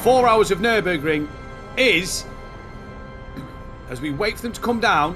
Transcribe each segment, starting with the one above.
4 hours of Nürburgring is, as we wait for them to come down,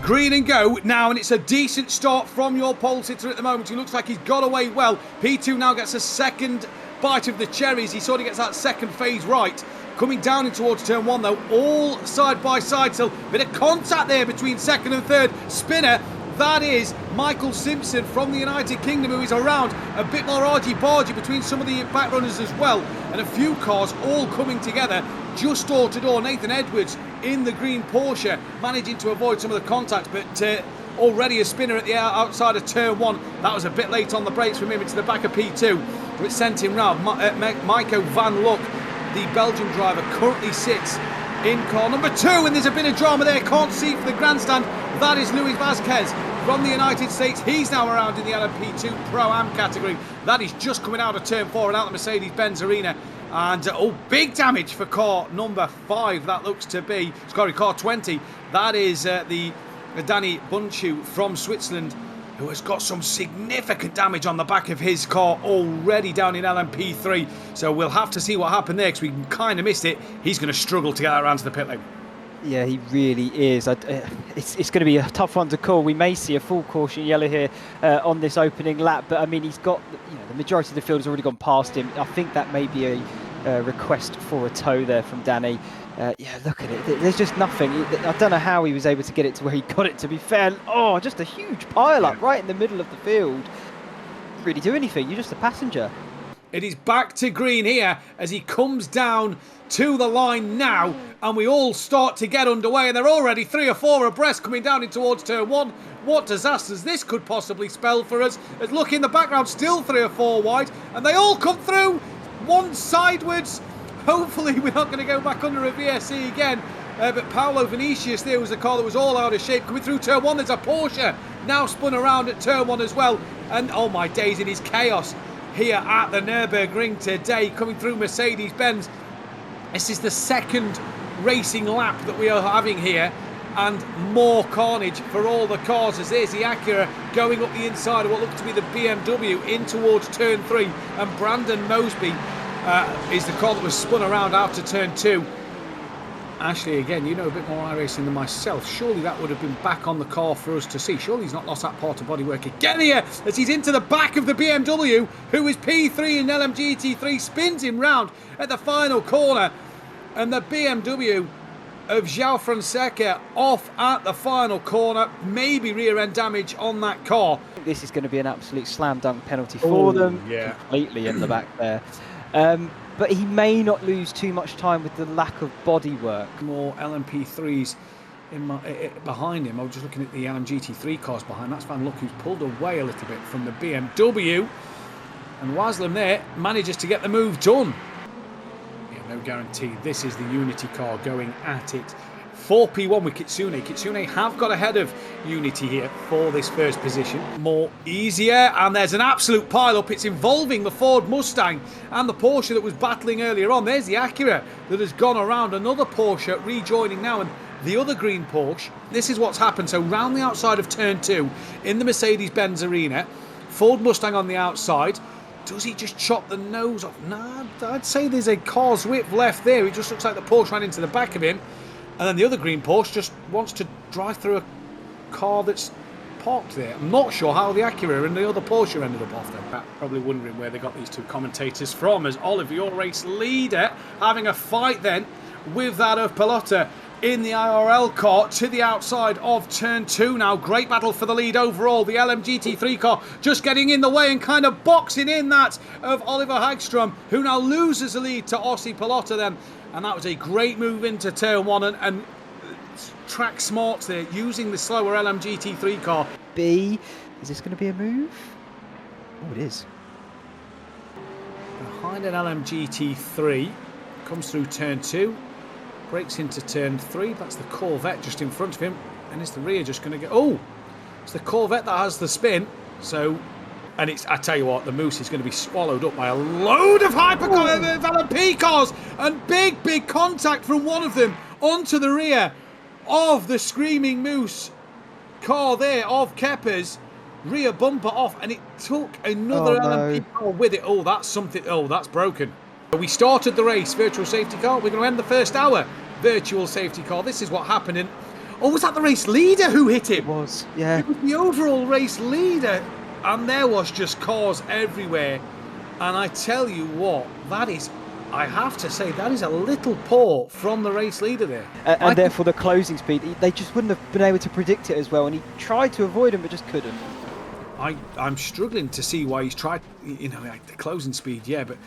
green and go now, and it's a decent start from your pole sitter at the moment. He looks like he's got away well. P2 now gets a second bite of the cherries. He sort of gets that second phase right. Coming down in towards turn one though, all side by side still. Bit of contact there between second and third. Spinner, that is Michael Simpson from the United Kingdom, who is around. A bit more argy-bargy between some of the back runners as well. And a few cars all coming together just door to door. Nathan Edwards in the green Porsche managing to avoid some of the contact, but already a spinner at the outside of turn one. That was a bit late on the brakes from him into the back of P2, which sent him round. Maiko van Luck, the Belgian driver, currently sits in car number 2, and there's a bit of drama there. Can't see for the grandstand. That is Luis Vazquez from the United States. He's now around in the LMP2 Pro Am category. That is just coming out of turn 4 and out the Mercedes-Benz arena. And big damage for car number 5. That looks to be, sorry, car 20. That is the Danny Bunchu from Switzerland, who has got some significant damage on the back of his car already down in LMP3. So we'll have to see what happened there, because we kind of missed it. He's going to struggle to get that around to the pit lane. Yeah, he really is. It's going to be a tough one to call. We may see a full caution yellow here on this opening lap, but I mean, he's got, the majority of the field has already gone past him. I think that may be a request for a tow there from Danny. Yeah, look at it. There's just nothing. I don't know how he was able to get it to where he got it, to be fair. Oh, just a huge pile-up right in the middle of the field. Didn't really do anything. You're just a passenger. It is back to green here as he comes down to the line now, and we all start to get underway, and they're already 3 or 4 abreast coming down in towards turn 1. What disasters this could possibly spell for us. As look in the background, still 3 or 4 wide, and they all come through. One sidewards. Hopefully we're not going to go back under a VSC again. But Paolo Vinicius there was a car that was all out of shape. Coming through turn 1, there's a Porsche now spun around at turn 1 as well. And oh my days, it is chaos here at the Nürburgring today. Coming through Mercedes-Benz. This is the second racing lap that we are having here. And more carnage for all the cars, as there's the Acura going up the inside of what looks to be the BMW in towards turn 3. And Brandon Mosby is the car that was spun around after turn 2. Ashley, again, you know a bit more iRacing than myself. Surely that would have been back on the car for us to see. Surely he's not lost that part of bodywork again here, as he's into the back of the BMW, who is P3 in LMGT3, spins him round at the final corner. And the BMW of João Fonseca off at the final corner. Maybe rear end damage on that car. This is going to be an absolute slam dunk penalty for them. Yeah. Completely in the back there. But he may not lose too much time with the lack of bodywork. More LMP3s behind him. I was just looking at the LMGT3 cars behind. That's Van Luck, who's pulled away a little bit from the BMW. And Waslam there manages to get the move done. No guarantee. This is the Unity car going at it. 4P1 with Kitsune. Kitsune have got ahead of Unity here for this first position. More easier, and there's an absolute pile-up. It's involving the Ford Mustang and the Porsche that was battling earlier on. There's the Acura that has gone around. Another Porsche rejoining now, and the other green Porsche. This is what's happened. So round the outside of turn 2 in the Mercedes-Benz arena, Ford Mustang on the outside. Does he just chop the nose off? Nah, I'd say there's a car's width left there. It just looks like the Porsche ran into the back of him. And then the other green Porsche just wants to drive through a car that's parked there. I'm not sure how the Acura and the other Porsche ended up off there. Probably wondering where they got these two commentators from, as Oliver, your race leader, having a fight then with that of Pelota in the IRL car to the outside of turn 2 now. Great battle for the lead overall. The LMGT3 car just getting in the way and kind of boxing in that of Oliver Hagstrom, who now loses the lead to Ossi Pelota then. And that was a great move into turn 1 and track smarts there, using the slower LMGT3 car. B, is this going to be a move? Oh, it is. Behind an LMGT3, comes through turn 2. Breaks into turn 3. That's the Corvette just in front of him. And is the rear just going to go... Oh! It's the Corvette that has the spin. So... And it's, I tell you what, the Moose is going to be swallowed up by a load of LMP cars. And big contact from one of them onto the rear of the Screaming Moose car there of Kepper's. Rear bumper off. And it took another LMP car with it. Oh, that's something. Oh, that's broken. We started the race, virtual safety car. We're going to end the first hour, virtual safety car. This is what happened. And oh, was that the race leader who hit him? It was, yeah. It was the overall race leader. And there was just cars everywhere. And I tell you what, that is, I have to say, that is a little poor from the race leader there. And therefore the closing speed, they just wouldn't have been able to predict it as well. And he tried to avoid him, but just couldn't. I'm struggling to see why he's tried, you know, like the closing speed, yeah, but...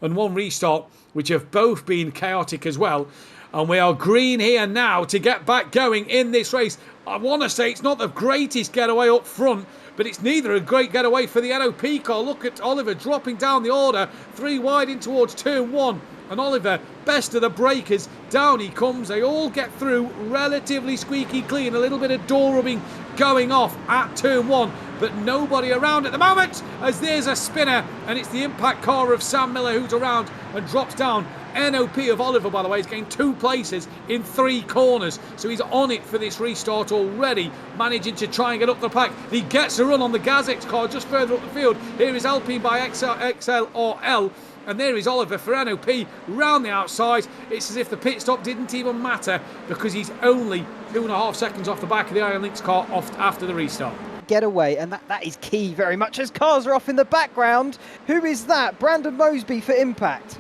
And one restart, which have both been chaotic as well. And we are green here now to get back going in this race. I want to say it's not the greatest getaway up front, but it's neither a great getaway for the LMP car. Look at Oliver dropping down the order, 3 wide in towards turn 1. And Oliver, best of the breakers, down he comes. They all get through relatively squeaky clean. A little bit of door rubbing going off at turn 1, but nobody around at the moment, as there's a spinner, and it's the impact car of Sam Miller who's around and drops down. NOP of Oliver, by the way, is getting 2 places in 3 corners, so he's on it for this restart already, managing to try and get up the pack. He gets a run on the Gazix car just further up the field. Here is Alpine by XLRL, and there is Oliver for NOP round the outside. It's as if the pit stop didn't even matter, because he's only 2.5 seconds off the back of the Iron Lynx car after the restart. Getaway, and that is key very much as cars are off in the background. Who is that? Brandon Mosby for Impact.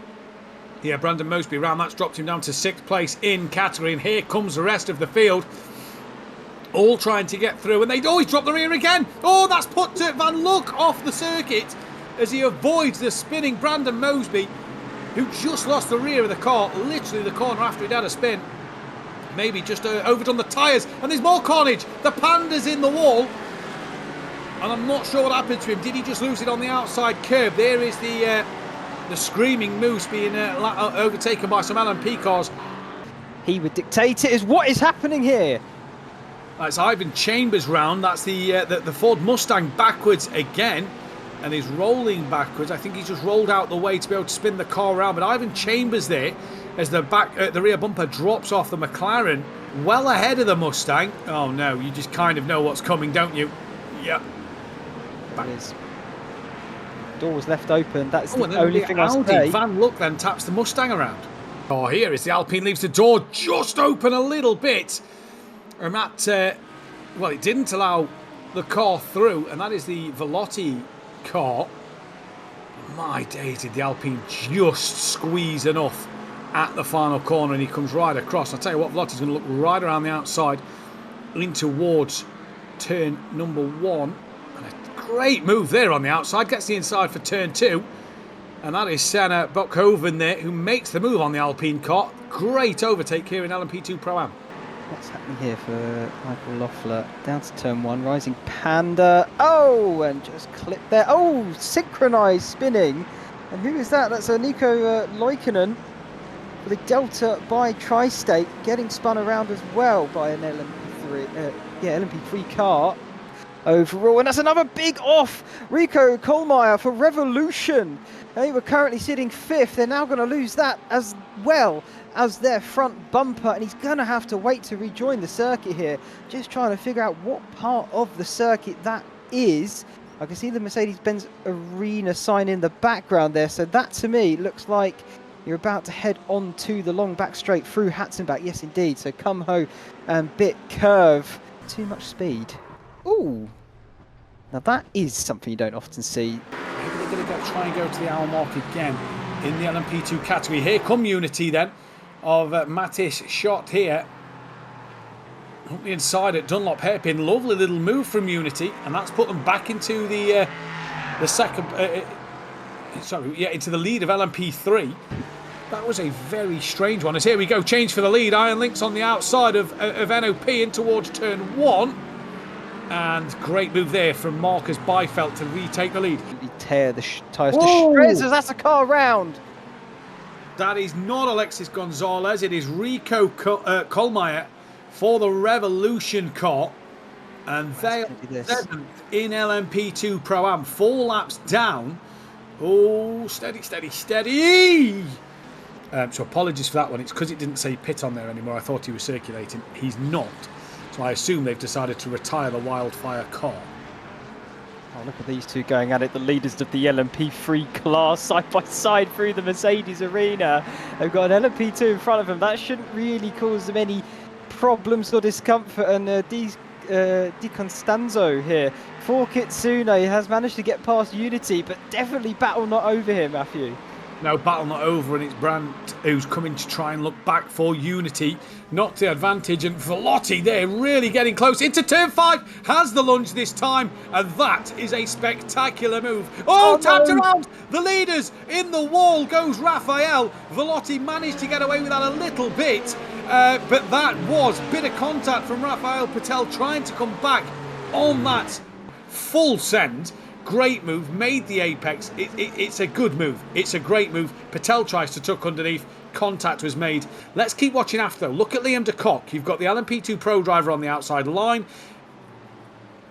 Yeah, Brandon Mosby round. That's dropped him down to 6th place in category. And here comes the rest of the field. All trying to get through. And they always drop the rear again. Oh, that's put to Van Look off the circuit as he avoids the spinning Brandon Mosby, who just lost the rear of the car, literally the corner after he'd had a spin. Maybe just overdone the tyres. And there's more carnage. The Panda's in the wall. And I'm not sure what happened to him. Did he just lose it on the outside curb? There is the screaming Moose being overtaken by some LMP cars. He would dictate it. Is what is happening here? That's Ivan Chambers round. That's the Ford Mustang backwards again, and he's rolling backwards. I think he's just rolled out the way to be able to spin the car around. But Ivan Chambers there, as the rear bumper drops off the McLaren, well ahead of the Mustang. Oh no, you just kind of know what's coming, don't you? Yeah. It is. Door was left open. That's the and only the thing I Audi say. Van Look then taps the Mustang around. Oh, here is the Alpine leaves the door just open a little bit, and that well, it didn't allow the car through, and that is the Velotti car. My days, did the Alpine just squeeze enough at the final corner, and he comes right across. I'll tell you what, Velotti's going to look right around the outside in towards turn number 1. Great move there on the outside, gets the inside for turn 2, and that is Senna Bockhoven there who makes the move on the Alpine car. Great overtake here in LMP2 Pro-Am. What's happening here for Michael Loeffler? Down to turn 1, rising Panda. Oh, and just clipped there. Oh, synchronised spinning. And who is that? That's Nico Loikkanen for the Delta by Tri-State, getting spun around as well by an LMP3 car. Overall, and that's another big off. Rico Kohlmeier for Revolution. They were currently sitting 5th. They're now going to lose that as well as their front bumper, and he's going to have to wait to rejoin the circuit here. Just trying to figure out what part of the circuit that is. I can see the Mercedes-Benz Arena sign in the background there, so that to me looks like you're about to head onto the long back straight through Hatzenbach. Yes, indeed. So come ho and bit curve. Too much speed. Ooh, now that is something you don't often see. Maybe they're going to try and go to the hour mark again in the LMP2 category. Here come Unity then of Mattis shot here. Up the inside at Dunlop hairpin. Lovely little move from Unity, and that's put them back into the second. Into the lead of LMP3. That was a very strange one. As here we go, change for the lead. Iron Lynx on the outside of NOP in towards turn 1. And great move there from Marcus Beifeld to retake the lead. He tear the tyres to shreds as that's a car round. That is not Alexis Gonzalez. It is Rico Kohlmeier for the Revolution car. And they are 7th in LMP2 Pro-Am. 4 laps down. Oh, steady, steady, steady. So apologies for that one. It's because it didn't say pit on there anymore. I thought he was circulating. He's not. So I assume they've decided to retire the Wildfire car. Oh, look at these two going at it, the leaders of the LMP3 class, side by side through the Mercedes arena. They've got an LMP2 in front of them. That shouldn't really cause them any problems or discomfort. And Di Constanzo here for Kitsune has managed to get past Unity, but definitely battle not over here, Matthew. No, battle not over, and it's Brandt who's coming to try and look back for Unity. Not the advantage, and Velotti there really getting close into turn 5, has the lunge this time, and that is a spectacular move. Oh, tapped around the leaders in the wall goes Raphael. Velotti managed to get away with that a little bit, but that was a bit of contact from Raphael Patel trying to come back on that full send. Great move, made the apex. It's a good move. It's a great move. Patel tries to tuck underneath. Contact was made. Let's keep watching after. Look at Liam de Kock. You've got the LMP2 Pro driver on the outside line.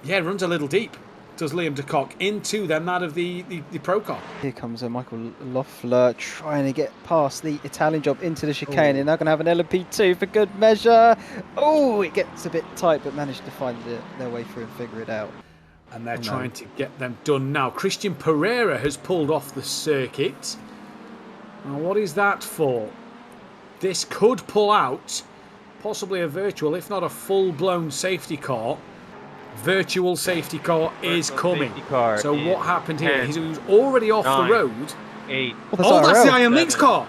Yeah, runs a little deep, does Liam de Kock, into then that of the Pro car. Here comes Michael Loeffler trying to get past the Italian job into the chicane. They're now going to have an LMP2 for good measure. Oh, it gets a bit tight, but managed to find their way through and figure it out. And they're trying to get them done now. Christian Pereira has pulled off the circuit. Now, what is that for? This could pull out possibly a virtual, if not a full-blown safety car. Virtual safety car is coming. So what happened here? He was already off the road. 8. Oh, that's the Iron Lynx car.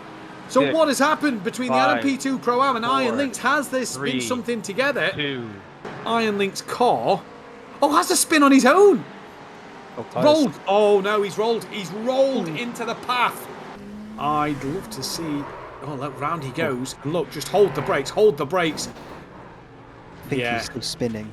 So what has happened between the LMP2 Pro Am and Iron Lynx? Has this been something together? 2. Iron Lynx car. Oh, has a spin on his own. Rolled. Oh no, he's rolled. He's rolled into the path. I'd love to see. Oh, look, round he goes. Look, just hold the brakes. Hold the brakes. I think he's still spinning.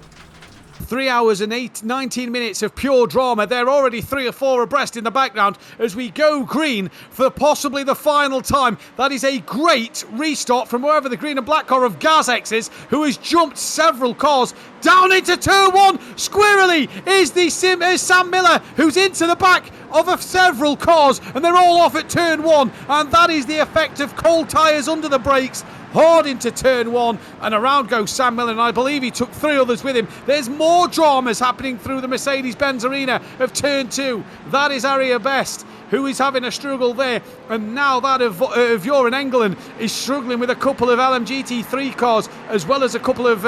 3 hours and 19 minutes of pure drama. They're already 3 or 4 abreast in the background as we go green for possibly the final time. That is a great restart from wherever the green and black car of Gazex is, who has jumped several cars down into turn 1. Squirrely is Sam Miller, who's into the back of several cars, and they're all off at turn 1. And that is the effect of cold tyres under the brakes. Hard into turn 1, and around goes Sam Miller, and I believe he took 3 others with him. There's more dramas happening through the Mercedes-Benz arena of turn 2. That is Aria Best, who is having a struggle there, and now that of Joran Engelen is struggling with a couple of LMGT3 cars, as well as a couple of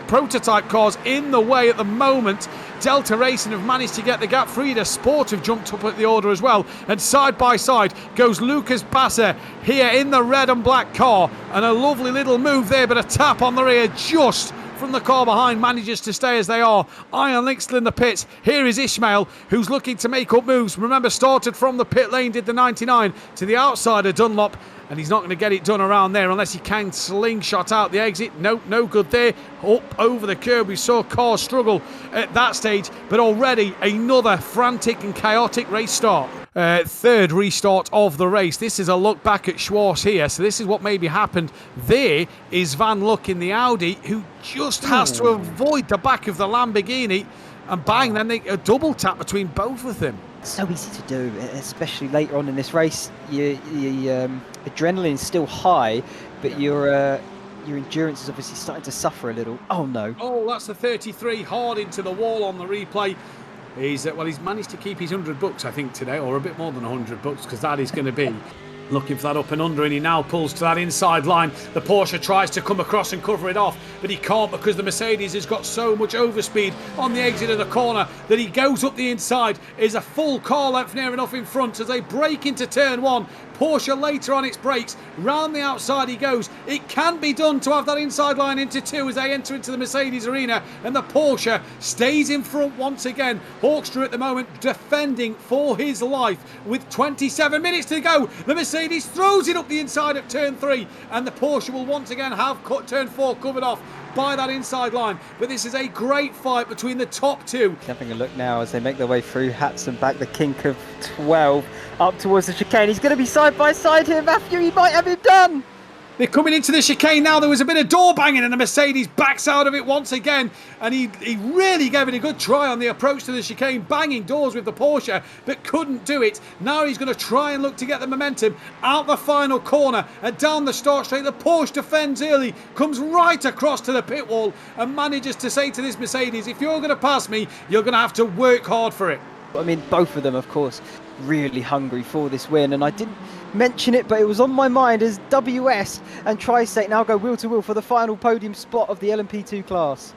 prototype cars in the way at the moment. Delta Racing have managed to get the gap. Frida Sport have jumped up at the order as well, and side by side goes Lucas Basser here in the red and black car, and a lovely little move there, but a tap on the rear just from the car behind manages to stay as they are. Iron Lynx still in the pits. Here is Ishmael, who's looking to make up moves. Remember, started from the pit lane, did the 99 to the outside of Dunlop, and he's not going to get it done around there unless he can slingshot out the exit. Nope, no good there. Up over the curb, we saw cars struggle at that stage, but already another frantic and chaotic race start. Third restart of the race. This is a look back at Schwarz here. So this is what maybe happened. There is Van Luck in the Audi, who just has to avoid the back of the Lamborghini, and bang, then a double tap between both of them. So easy to do, especially later on in this race. Your adrenaline is still high, but your endurance is obviously starting to suffer a little. Oh no. Oh, that's the 33 hard into the wall on the replay. He's managed to keep his $100, I think, today, or a bit more than $100, because that is going to be looking for that up and under, and he now pulls to that inside line. The Porsche tries to come across and cover it off, but he can't because the Mercedes has got so much overspeed on the exit of the corner that he goes up the inside. Is a full car length near enough in front as they break into turn 1. Porsche later on its brakes, round the outside he goes. It can be done to have that inside line into 2 as they enter into the Mercedes arena, and the Porsche stays in front once again. Hawkstra at the moment defending for his life with 27 minutes to go. The Mercedes throws it up the inside of turn 3, and the Porsche will once again have turn 4 covered off by that inside line. But this is a great fight between the top 2. Having a look now as they make their way through Hatson back the kink of 12 up towards the chicane. He's going to be side by side here, Matthew. He might have him done. They're coming into the chicane now. There was a bit of door banging and the Mercedes backs out of it once again. And he really gave it a good try on the approach to the chicane, banging doors with the Porsche, but couldn't do it. Now he's going to try and look to get the momentum out the final corner and down the start straight. The Porsche defends early, comes right across to the pit wall and manages to say to this Mercedes, if you're going to pass me, you're going to have to work hard for it. I mean, both of them, of course, really hungry for this win, and I didn't mention it, but it was on my mind as WS and Tri-State now go wheel to wheel for the final podium spot of the LMP2 class.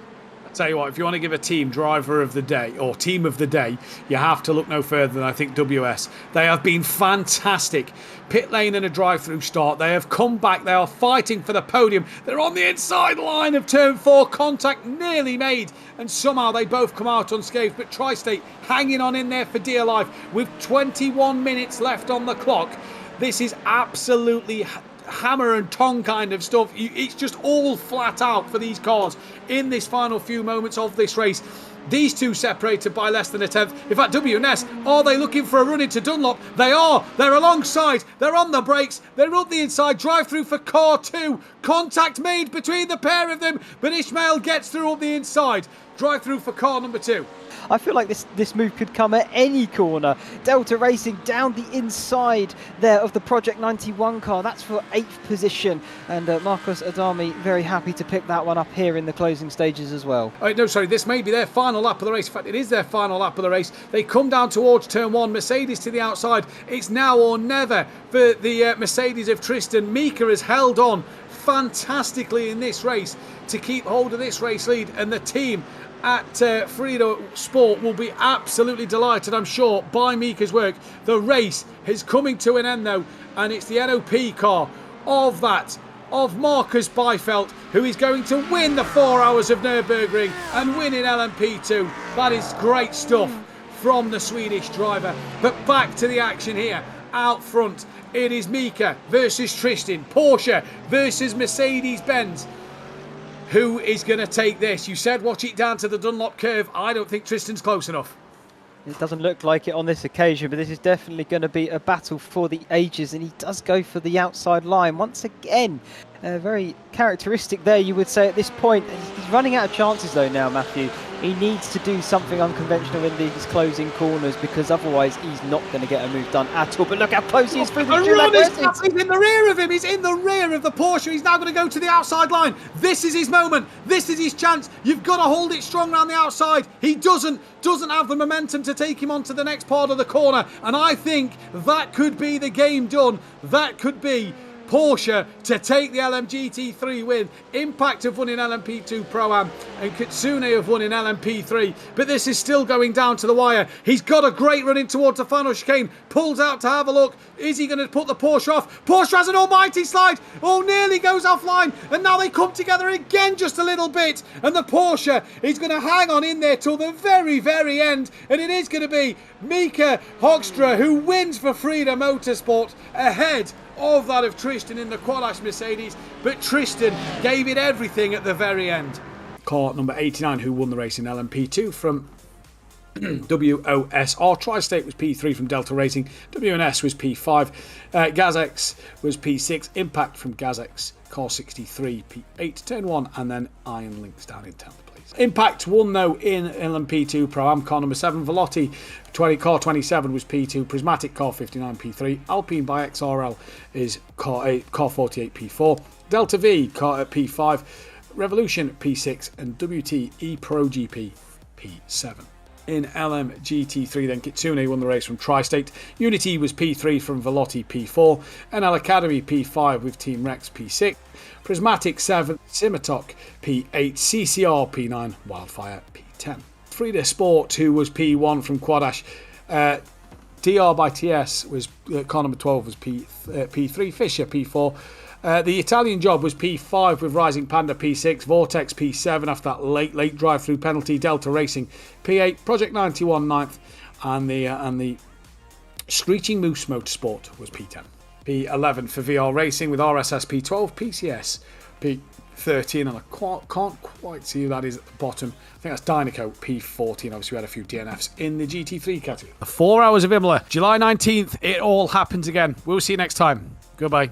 Tell you what, if you want to give a team driver of the day or team of the day, you have to look no further than I think WS. They have been fantastic. Pit lane and a drive-through start. They have come back. They are fighting for the podium. They're on the inside line of turn 4. Contact nearly made, and somehow they both come out unscathed. But Tri-State hanging on in there for dear life with 21 minutes left on the clock. This is absolutely hammer and tong kind of stuff. It's just all flat out for these cars in this final few moments of this race. These two separated by less than a tenth. In fact, W&S, are they looking for a run into Dunlop? They are. They're alongside. They're on the brakes. They're up the inside. Drive through for car 2. Contact made between the pair of them, but Ishmael gets through up the inside. Drive through for car number 2. I feel like this move could come at any corner. Delta Racing down the inside there of the Project 91 car. That's for 8th position. And Marcos Adami very happy to pick that one up here in the closing stages as well. Oh, no, sorry, this may be their final lap of the race. In fact, it is their final lap of the race. They come down towards turn 1. Mercedes to the outside. It's now or never for the Mercedes of Tristan. Mika has held on fantastically in this race to keep hold of this race lead, and the team at Frida Sport will be absolutely delighted, I'm sure, by Mika's work. The race is coming to an end though, and it's the NOP car of Marcus Byfeld, who is going to win the 4 hours of Nürburgring and win in LMP2. That is great stuff from the Swedish driver. But back to the action here. Out front, it is Mika versus Tristan. Porsche versus Mercedes-Benz. Who is going to take this? You said watch it down to the Dunlop curve. I don't think Tristan's close enough. It doesn't look like it on this occasion, but this is definitely going to be a battle for the ages, and he does go for the outside line once again. Very characteristic there, you would say, at this point. He's running out of chances though now, Matthew. He needs to do something unconventional in these closing corners, because otherwise he's not going to get a move done at all. But look how close he is through the He's in the rear of him. He's in the rear of the Porsche. He's now going to go to the outside line. This is his moment. This is his chance. You've got to hold it strong around the outside. He doesn't have the momentum to take him onto the next part of the corner. And I think that could be the game done. That could be Porsche to take the LMGT3 win. Impact have won in LMP2 Pro-Am and Kitsune have won in LMP3, but this is still going down to the wire. He's got a great run in towards the final chicane, pulls out to have a look. Is he going to put the Porsche off? Porsche has an almighty slide. Oh, nearly goes offline, and now they come together again just a little bit, and the Porsche is going to hang on in there till the very, very end, and it is going to be Mika Hoekstra who wins for Frida Motorsport ahead of that of Tristan in the Quadash Mercedes, but Tristan gave it everything at the very end. Car number 89 who won the race in LMP2 from WOSR. Tri-State was P3 from Delta Racing. WNS was P5. Gazex was P6. Impact from Gazex. Car 63 P8. Turn 1, and then Iron Links down in 10th place. Impact won though in LMP2 Pro-Am. Car number 7. Velotti car 27 was P2. Prismatic car 59 P3. Alpine by XRL is car 48 P4. Delta V car at P5. Revolution P6 and WTE Pro GP P7. In LMGT3 then Kitsune won the race from Tri-State. Unity was P3 from Velotti P4. NL Academy P5 with Team Rex P6. Prismatic 7, Simitok P8, CCR P9, Wildfire P10. Frida Sport, who was P1 from Quadash. DR by TS was car number 12 was P3, Fisher P4. The Italian job was P5 with Rising Panda P6, Vortex P7 after that late drive-through penalty, Delta Racing P8, Project 91 9th, and the Screeching Moose Motorsport was P10. P11 for VR Racing with RSS P12, PCS P13, and I can't quite see who that is at the bottom. I think that's Dynaco P14. Obviously we had a few DNFs in the GT3 category. 4 hours of Imola, July 19th, it all happens again. We'll see you next time. Goodbye.